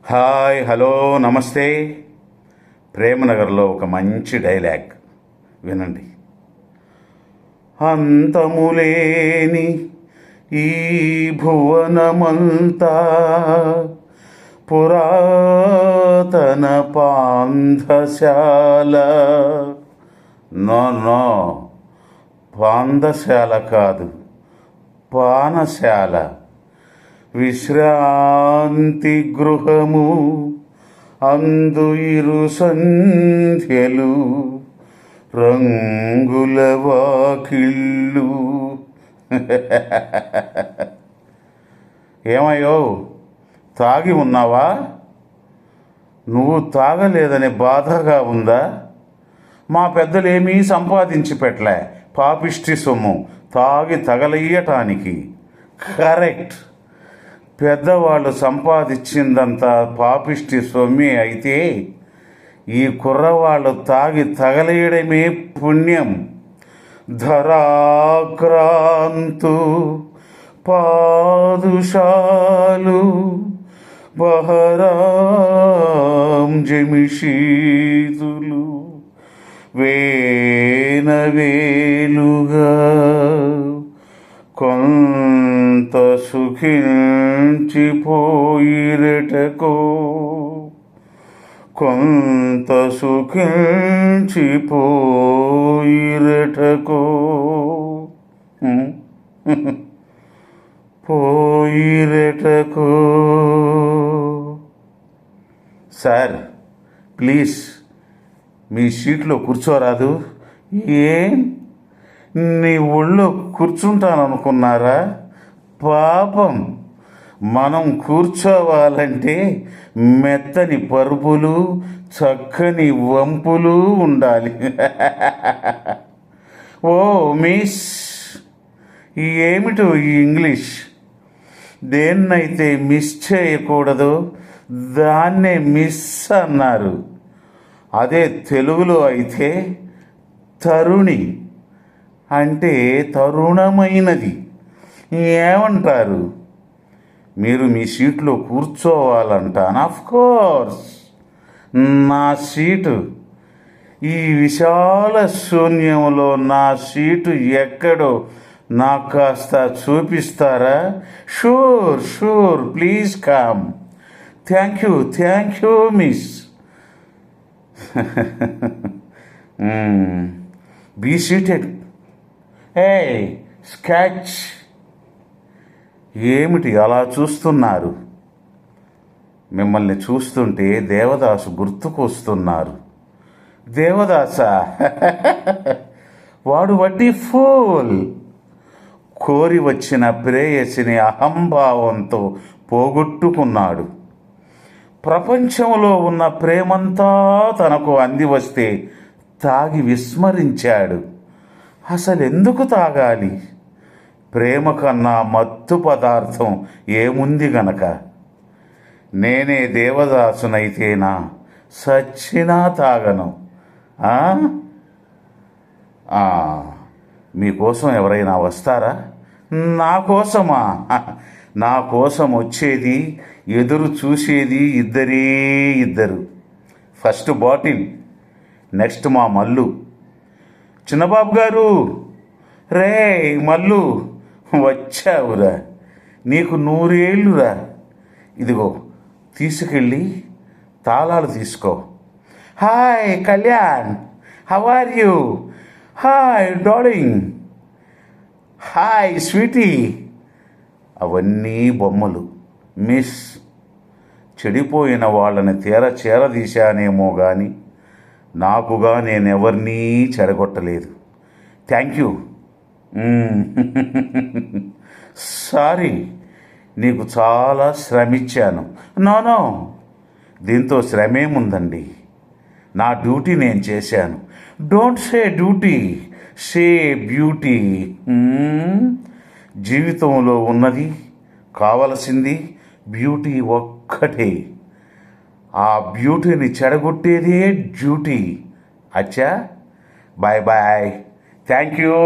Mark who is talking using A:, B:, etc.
A: Hi, hello, నమస్తే. ప్రేమనగర్లో ఒక మంచి డైలాగ్ వినండి. అంతములేని ఈ భువనమంతా పురాతన పాంధశాల. నో నో, పాంధశాల కాదు, పానశాల. విశ్రాంతి గృహము అందు ఇరు సంధ్యలు, రంగుల వాకిళ్ళు. ఏమయ్యో, తాగి ఉన్నావా? నువ్వు తాగలేదని బాధగా ఉందా? మా పెద్దలేమీ సంపాదించి పెట్టలే పాపిష్టి సొమ్ము తాగి తగలయ్యటానికి. కరెక్ట్, పెద్దవాళ్ళు సంపాదించిందంతా పాపిష్టి సొమ్మే అయితే ఈ కుర్రవాళ్ళు తాగి తగలేయడమే పుణ్యం. ధరాక్రాంతు పాదుషాలు బహరాం జమిషీదులు వేనవేలుగా కొంత సుఖించిపోయిరటకో, కొంత సుఖించిపోయిరటకో, పోయిరటకో. సార్, ప్లీజ్ మీ సీట్లో కూర్చోరాదు? ఏం నీ ఒళ్ళో కూర్చుంటాననుకున్నారా? పాపం, మనం కూర్చోవాలంటే మెత్తని పరుపులు, చక్కని వంపులు ఉండాలి. ఓ మిస్, ఏమిటో ఈ ఇంగ్లీష్? దేన్నైతే మిస్ చేయకూడదో దాన్నే మిస్ అన్నారు. అదే తెలుగులో అయితే తరుణి అంటే తరుణమైనది ఏమంటారు? మీరు మీ సీట్లో కూర్చోవాలంటాను. ఆఫ్ కోర్స్, నా సీటు ఈ విశాల శూన్యంలో, నా సీటు ఎక్కడో నాకు కాస్త చూపిస్తారా? Sure sure, please come. Thank you miss. Be seated. A sketch, ఏమిటి అలా చూస్తున్నారు? మిమ్మల్ని చూస్తుంటే దేవదాసు గుర్తుకొస్తున్నారు. దేవదాసా? వాడు వడ్డీ ఫూల్. కోరి వచ్చిన ప్రేయసిని అహంభావంతో పోగొట్టుకున్నాడు. ప్రపంచంలో ఉన్న ప్రేమంతా తనకు అంది వస్తే తాగి విస్మరించాడు. అసలెందుకు తాగాలి? ప్రేమ కన్నా మత్తు పదార్థం ఏముంది గనక? నేనే దేవదాసునైతేనా సచ్చినా తాగను. మీకోసం ఎవరైనా వస్తారా? నా కోసమా? నా కోసం వచ్చేది, ఎదురు చూసేది ఇద్దరు. ఫస్ట్ బాటిల్, నెక్స్ట్ మా మల్లు. చిన్నబాబు గారు, రే మల్లు, వచ్చావురా, నీకు 100 ఏళ్ళురా. ఇదిగో తీసుకెళ్ళి తాళాలు తీసుకో. Hi Kalyan, how are you? Hi darling, hi sweetie. అవన్నీ బొమ్మలు మిస్. చెడిపోయిన వాళ్ళని చేరదీశానేమో కానీ నాకుగా నేనెవరినీ చెడగొట్టలేదు. Thank you. సారీ, నీకు చాలా శ్రమించాను. నో, దీంతో శ్రమేముందండి? నా డ్యూటీ నేను చేశాను. Don't say duty, say beauty. జీవితంలో ఉన్నది, కావలసింది బ్యూటీ ఒక్కటే. ఆ బ్యూటీని చెడగొట్టేదే డ్యూటీ. అచ్చా, బాయ్ బాయ్. Thank you.